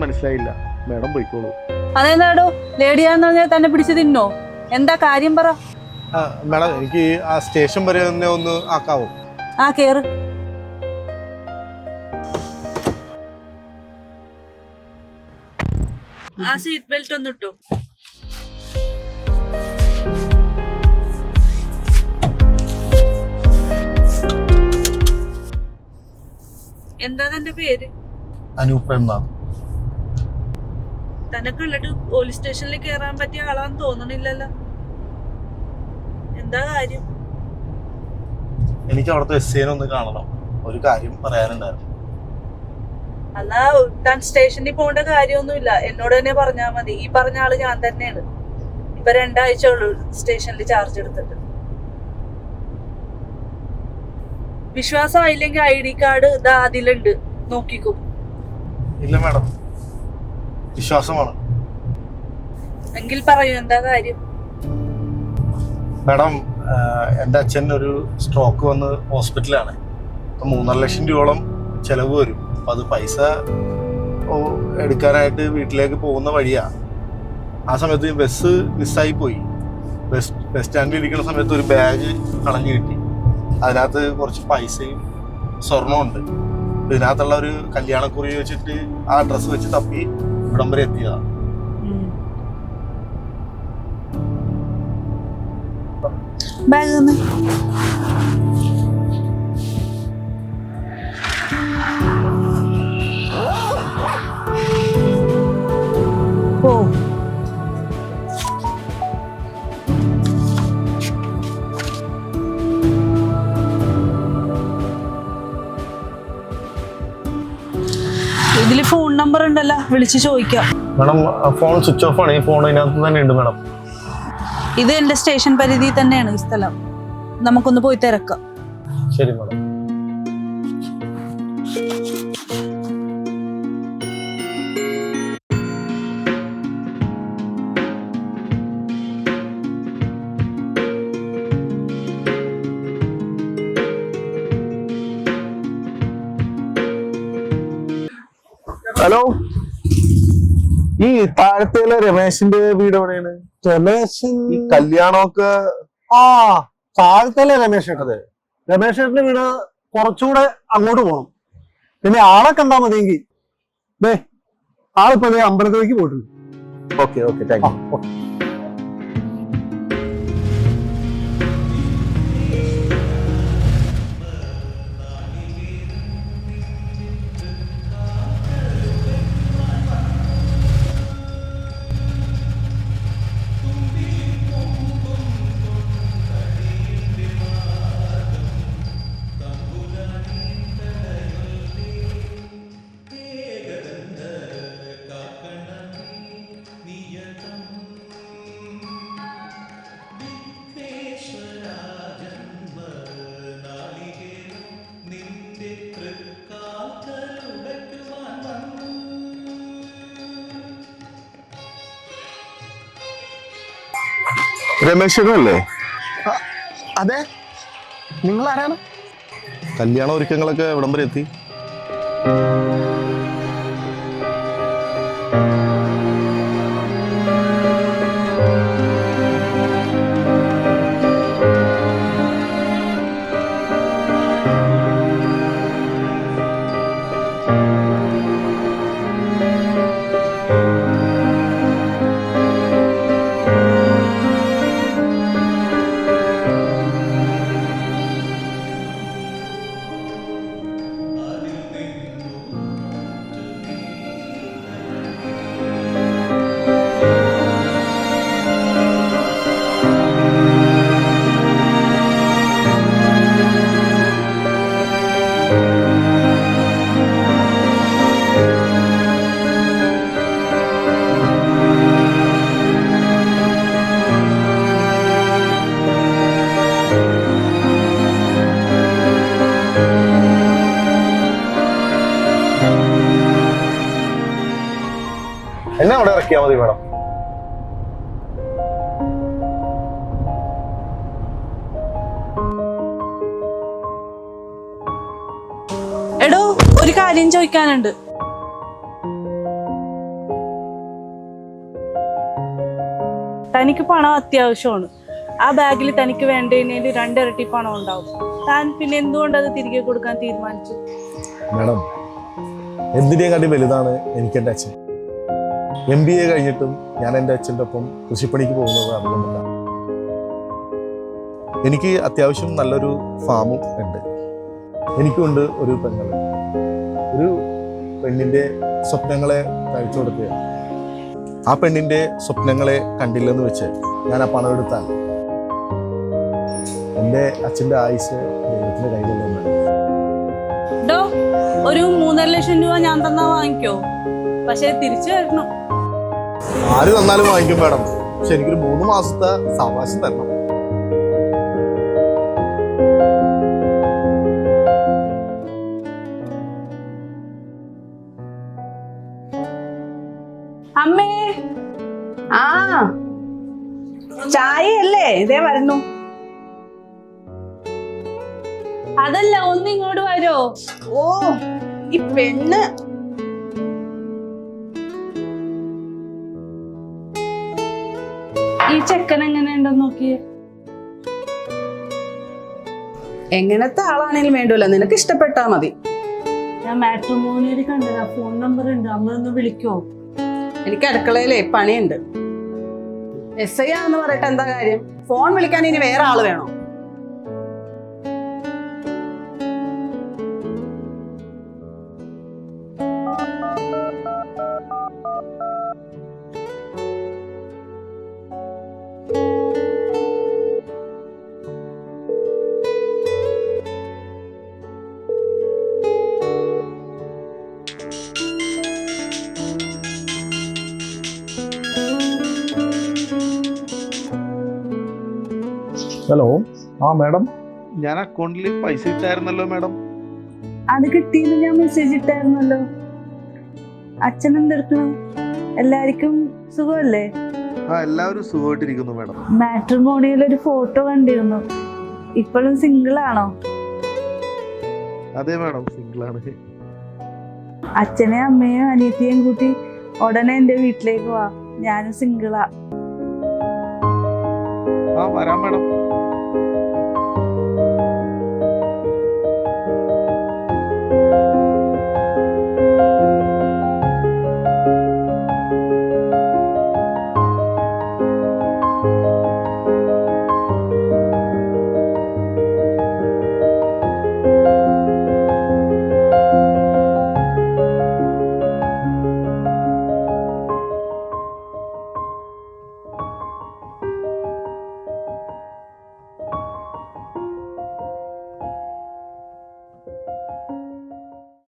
മനസ്സിലായില്ല. മേഡം പോയിക്കോളൂ. അതെന്താടോ ലേഡിയാന്ന് പറഞ്ഞാൽ തന്നെ പിടിച്ച് തിന്നോ? എന്താ കാര്യം പറ. മേഡം എനിക്ക് ആ സ്റ്റേഷൻ വരെ തന്നെ ഒന്ന് ആക്കാവോ? ആ കേറ്. ആ സീറ്റ് ബെൽറ്റ് ഒന്ന് ഇട്ടോ. എന്താ തന്റെ പേര്? അനൂപ്. തനക്കുള്ളത് പോലീസ് സ്റ്റേഷനിൽ കേറാൻ പറ്റിയ ആളാന്ന് തോന്നണില്ലല്ലോ. എന്താ കാര്യം? എനിക്ക് അവിടുത്തെ SI ഒന്ന് കാണണം, ഒരു കാര്യം പറയാനുണ്ടായിരുന്നു. എന്നാ താൻ സ്റ്റേഷനിൽ പോകേണ്ട കാര്യമൊന്നുമില്ല, എന്നോട് തന്നെ പറഞ്ഞാൽ മതി. ഈ പറഞ്ഞ ആള് ഞാൻ തന്നെയാണ്. ഇപ്പൊ 2 ആഴ്ച ഉള്ളൂ സ്റ്റേഷനിൽ ചാർജ് എടുത്തിട്ട്. വിശ്വാസമായില്ലെങ്കിൽ ID കാർഡ് ഇതാ അതിലുണ്ട്, നോക്കിക്കോ. ഇല്ല മേഡം, വിശ്വാസമാണ്. എങ്കിൽ പറയൂ, എന്താ കാര്യം? മേഡം, എൻ്റെ അച്ഛൻ ഒരു സ്ട്രോക്ക് വന്ന് ഹോസ്പിറ്റലാണ്. അപ്പം 3.5 ലക്ഷം രൂപയോളം ചിലവ് വരും. അപ്പം അത് പൈസ എടുക്കാനായിട്ട് വീട്ടിലേക്ക് പോകുന്ന വഴിയാണ്. ആ സമയത്ത് ബസ് മിസ്സായി പോയി. ബസ് സ്റ്റാൻഡിൽ ഇരിക്കുന്ന സമയത്ത് ഒരു ബാഗ് കളഞ്ഞു കിട്ടി. അതിനകത്ത് കുറച്ച് പൈസയും സ്വർണമുണ്ട്. ഇതിനകത്തുള്ള ഒരു കല്യാണക്കുറി വെച്ചിട്ട് ആ ഡ്രസ്സ് വെച്ച് തപ്പി ഇവിടം വരെ എത്തിയതാണ്. ബാഗ് ഓ ഇതില് ഫോൺ നമ്പർ ഉണ്ടല്ലോ, വിളിച്ച് ചോദിക്കാം. മേഡം, ഫോൺ സ്വിച്ച് ഓഫ് ആണ്. ഈ ഫോൺ ഇതിനകത്ത് തന്നെ ഉണ്ട് മേഡം. ഇത് എന്റെ സ്റ്റേഷൻ പരിധി തന്നെയാണ് ഈ സ്ഥലം. നമുക്കൊന്ന് പോയി തിരക്കാം. ശരി മേഡം. ഹലോ, ഈ താഴത്തേലെ രമേശിന്റെ വീട് എവിടെയാണ്? രമേശൻ ഈ കല്യാണമൊക്കെ താഴത്തല്ലേ രമേശ് ചേട്ടത്? രമേശ് ചേട്ടന്റെ വീട് കുറച്ചുകൂടെ അങ്ങോട്ട് പോകണം. പിന്നെ ആളെ കണ്ടാ മതിയെങ്കിൽ ആളിപ്പോ അമ്പലത്തിലേക്ക് പോയിട്ടുണ്ട്. Okay thank you. രമേശനല്ലേ? അതെ, നിങ്ങൾ ആരാണ്? കല്യാണ ഒരുക്കങ്ങളൊക്കെ എവിടം വരെ എത്തി? എന്നെ അവിടെ ഇറക്കിയാൽ മതി മേഡം. എടോ, ഒരു കാര്യം ചോദിക്കാനുണ്ട്. തനിക്ക് പണം അത്യാവശ്യമാണ്. ആ ബാഗിൽ തനിക്ക് വേണ്ടതിനേൽ 2 ഇരട്ടി പണം ഉണ്ടാവും. താൻ പിന്നെ എന്തുകൊണ്ട് അത് തിരികെ കൊടുക്കാൻ തീരുമാനിച്ചു? മാഡം, എന്തിനേക്കാട്ടി വലുതാണ് എനിക്ക് എൻ്റെ അച്ഛൻ. MBA കഴിഞ്ഞിട്ടും ഞാൻ എൻ്റെ അച്ഛൻ്റെ ഒപ്പം കൃഷിപ്പണിക്ക് പോകുന്നത് അതുകൊണ്ടല്ല. എനിക്ക് അത്യാവശ്യം നല്ലൊരു ഫാമും ഉണ്ട്. എനിക്കുണ്ട് ഒരു പെങ്ങൾ. ഒരു പെണ്ണിൻ്റെ സ്വപ്നങ്ങളെ കഴിച്ചു കൊടുക്കുക. ആ പെണ്ണിൻ്റെ സ്വപ്നങ്ങളെ കണ്ടില്ലെന്ന് വെച്ച് ഞാൻ ആ പണം എടുത്താൽ എൻ്റെ അച്ഛൻ്റെ ആയുസ് ദൈവത്തിൻ്റെ കയ്യിലുള്ളതാണ്. ഒരു 3.5 ലക്ഷം രൂപ ഞാൻ തന്നാ വാങ്ങിക്കോ, പക്ഷെ തിരിച്ചു തരണം. ആര് തന്നാലും വാങ്ങിക്കും മാഡം, പക്ഷെ എനിക്കൊരു 3 മാസത്തെ സാവകാശം തരണം. അമ്മേ, ആ ചായയല്ലേ ഇതേ വരുന്നു. അതല്ല, ഒന്ന് ഇങ്ങോട്ട് വരോ? ഓ ഈ പെണ്ണ് ഈ ചെക്കൻ എങ്ങനെയുണ്ടെന്ന് നോക്കിയേ. എങ്ങനത്തെ ആളാണെങ്കിലും വേണ്ടല്ലോ, നിനക്ക് ഇഷ്ടപ്പെട്ടാ മതി. ഞാൻ മാട്രിമോണിയിൽ കണ്ടതാ, ഫോൺ നമ്പർ ഉണ്ട്, അമ്മ ഒന്ന് വിളിക്കോ? എനിക്ക് അടുക്കളയിലെ പണിയുണ്ട്. SI ആണെന്ന് പറയട്ടെ എന്താ കാര്യം? ഫോൺ വിളിക്കാൻ ഇനി വേറെ ആള് വേണോ? ഹലോ, ആ മാഡം, ഞാൻ അക്കൗണ്ടിൽ പൈസ ഇട്ടായിരുന്നല്ലോ മാഡം. അത് കിട്ടിയെന്ന് ഞാൻ മെസ്സേജ് ഇട്ടായിരുന്നല്ലോ. അച്ഛൻ എന്തെടുക്കണം? എല്ലാവർക്കും സുഖമല്ലേ? ആ, എല്ലാവരും സുഖമായിട്ടിരിക്കുന്നു മാഡം. മാട്രിമോണിയിൽ ഒരു ഫോട്ടോ കണ്ടിരുന്നു. ഇപ്പോഴും സിംഗിൾ ആണോ? അതെ മാഡം, സിംഗിളാണ്. അച്ഛനെയും അമ്മയും അനിയത്തിയും കൂട്ടി ഉടനെ എന്റെ വീട്ടിലേക്ക് വാ, ഞാനും സിംഗിളാ. ആ, വരാം മാഡം.